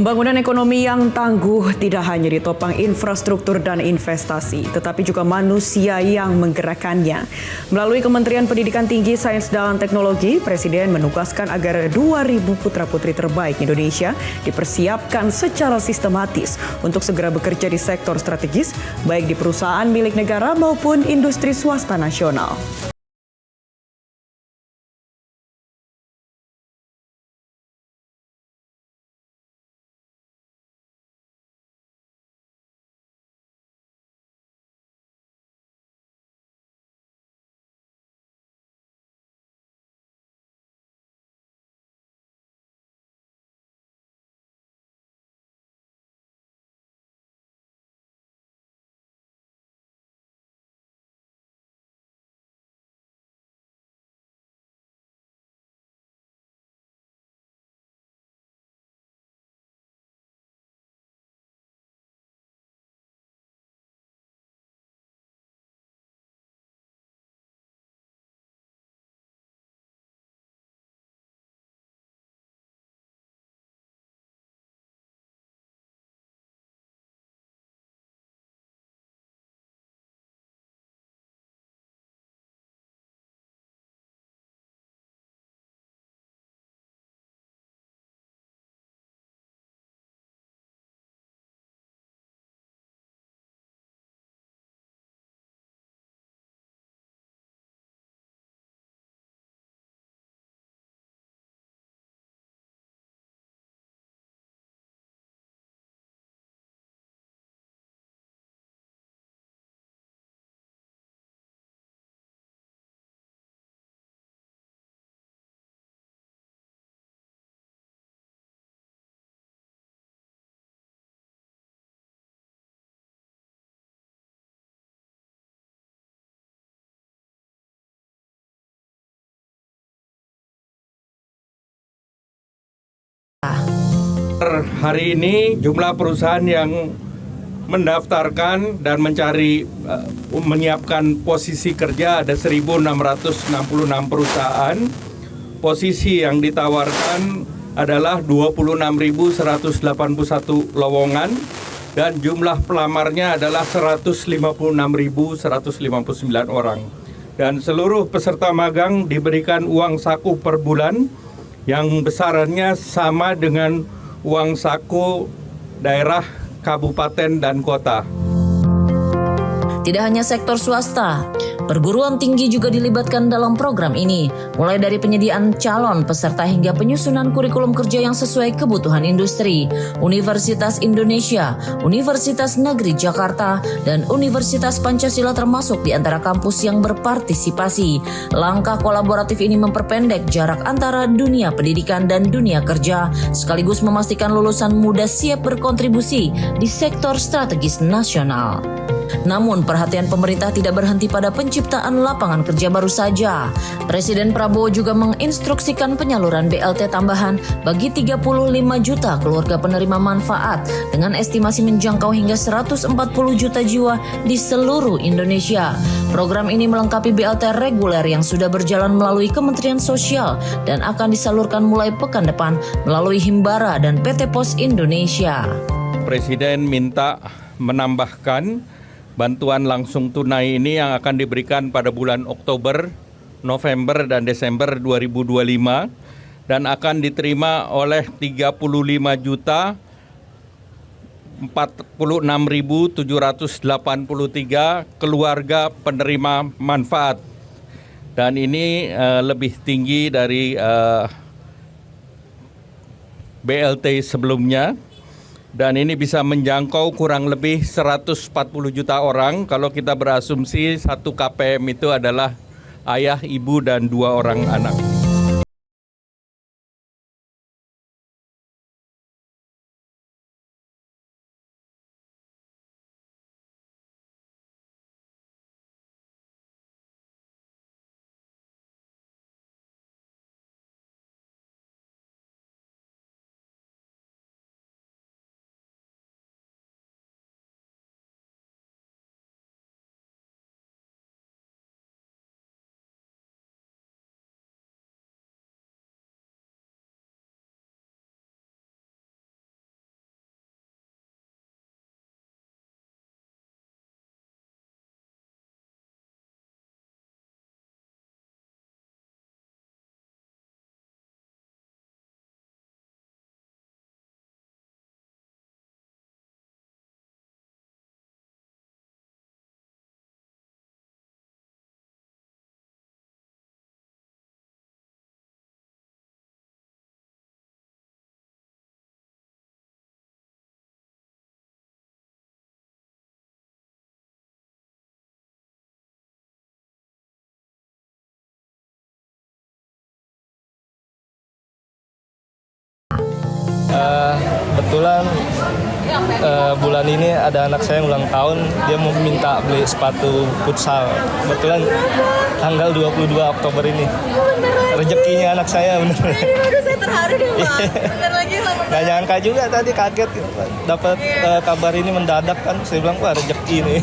Pembangunan ekonomi yang tangguh tidak hanya ditopang infrastruktur dan investasi, tetapi juga manusia yang menggerakkannya. Melalui Kementerian Pendidikan Tinggi, Sains dan Teknologi, Presiden menugaskan agar 2.000 putra-putri terbaik Indonesia dipersiapkan secara sistematis untuk segera bekerja di sektor strategis, baik di perusahaan milik negara maupun industri swasta nasional. Hari ini jumlah perusahaan yang mendaftarkan dan menyiapkan posisi kerja ada 1.666 perusahaan. Posisi yang ditawarkan adalah 26.181 lowongan dan jumlah pelamarnya adalah 156.159 orang. Dan seluruh peserta magang diberikan uang saku per bulan yang besarannya sama dengan uang saku daerah, kabupaten, dan kota. Tidak hanya sektor swasta, perguruan tinggi juga dilibatkan dalam program ini, mulai dari penyediaan calon peserta hingga penyusunan kurikulum kerja yang sesuai kebutuhan industri. Universitas Indonesia, Universitas Negeri Jakarta, dan Universitas Pancasila termasuk di antara kampus yang berpartisipasi. Langkah kolaboratif ini memperpendek jarak antara dunia pendidikan dan dunia kerja, sekaligus memastikan lulusan muda siap berkontribusi di sektor strategis nasional. Namun perhatian pemerintah tidak berhenti pada penciptaan lapangan kerja baru saja. Presiden Prabowo juga menginstruksikan penyaluran BLT tambahan bagi 35 juta keluarga penerima manfaat dengan estimasi menjangkau hingga 140 juta jiwa di seluruh Indonesia. Program ini melengkapi BLT reguler yang sudah berjalan melalui Kementerian Sosial dan akan disalurkan mulai pekan depan melalui Himbara dan PT Pos Indonesia. Presiden minta menambahkan bantuan langsung tunai ini yang akan diberikan pada bulan Oktober, November, dan Desember 2025 dan akan diterima oleh 35.46.783 keluarga penerima manfaat. Dan ini lebih tinggi dari BLT sebelumnya. Dan ini bisa menjangkau kurang lebih 140 juta orang kalau kita berasumsi 1 KPM itu adalah ayah, ibu, dan 2 orang anak. bulan ini ada anak saya yang ulang tahun, dia mau minta beli sepatu futsal. Kebetulan tanggal 22 Oktober ini. Rezekinya anak saya bener. Aduh, saya terharu deh, Pak. Bentar lagi lah. Nggak nyangka juga tadi, kaget dapat kabar ini mendadak kan. Saya bilang, wah rezeki nih.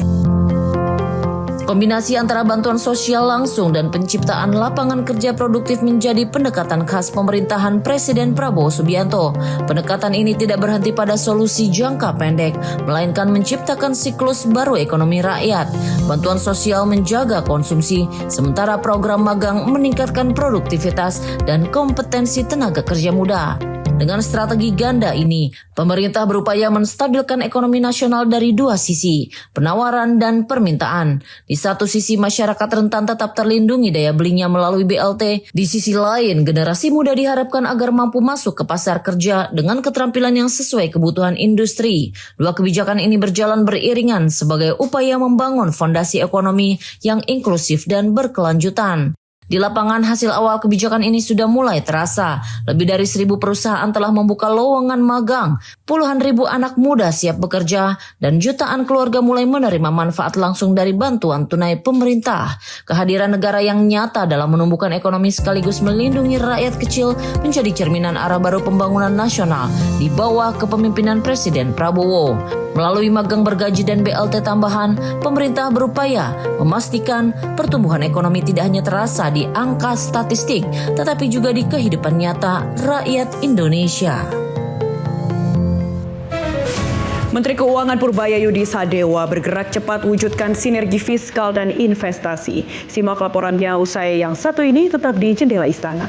Kombinasi antara bantuan sosial langsung dan penciptaan lapangan kerja produktif menjadi pendekatan khas pemerintahan Presiden Prabowo Subianto. Pendekatan ini tidak berhenti pada solusi jangka pendek, melainkan menciptakan siklus baru ekonomi rakyat. Bantuan sosial menjaga konsumsi, sementara program magang meningkatkan produktivitas dan kompetensi tenaga kerja muda. Dengan strategi ganda ini, pemerintah berupaya menstabilkan ekonomi nasional dari dua sisi, penawaran dan permintaan. Di satu sisi masyarakat rentan tetap terlindungi daya belinya melalui BLT, di sisi lain generasi muda diharapkan agar mampu masuk ke pasar kerja dengan keterampilan yang sesuai kebutuhan industri. Dua kebijakan ini berjalan beriringan sebagai upaya membangun fondasi ekonomi yang inklusif dan berkelanjutan. Di lapangan, hasil awal kebijakan ini sudah mulai terasa. Lebih dari 1.000 perusahaan telah membuka lowongan magang. Puluhan ribu anak muda siap bekerja dan jutaan keluarga mulai menerima manfaat langsung dari bantuan tunai pemerintah. Kehadiran negara yang nyata dalam menumbuhkan ekonomi sekaligus melindungi rakyat kecil menjadi cerminan arah baru pembangunan nasional di bawah kepemimpinan Presiden Prabowo. Melalui magang bergaji dan BLT tambahan, pemerintah berupaya memastikan pertumbuhan ekonomi tidak hanya terasa di angka statistik, tetapi juga di kehidupan nyata rakyat Indonesia. Menteri Keuangan Purbayayudi Sadewa bergerak cepat wujudkan sinergi fiskal dan investasi. Simak laporannya usai yang satu ini tetap di Jendela Istana.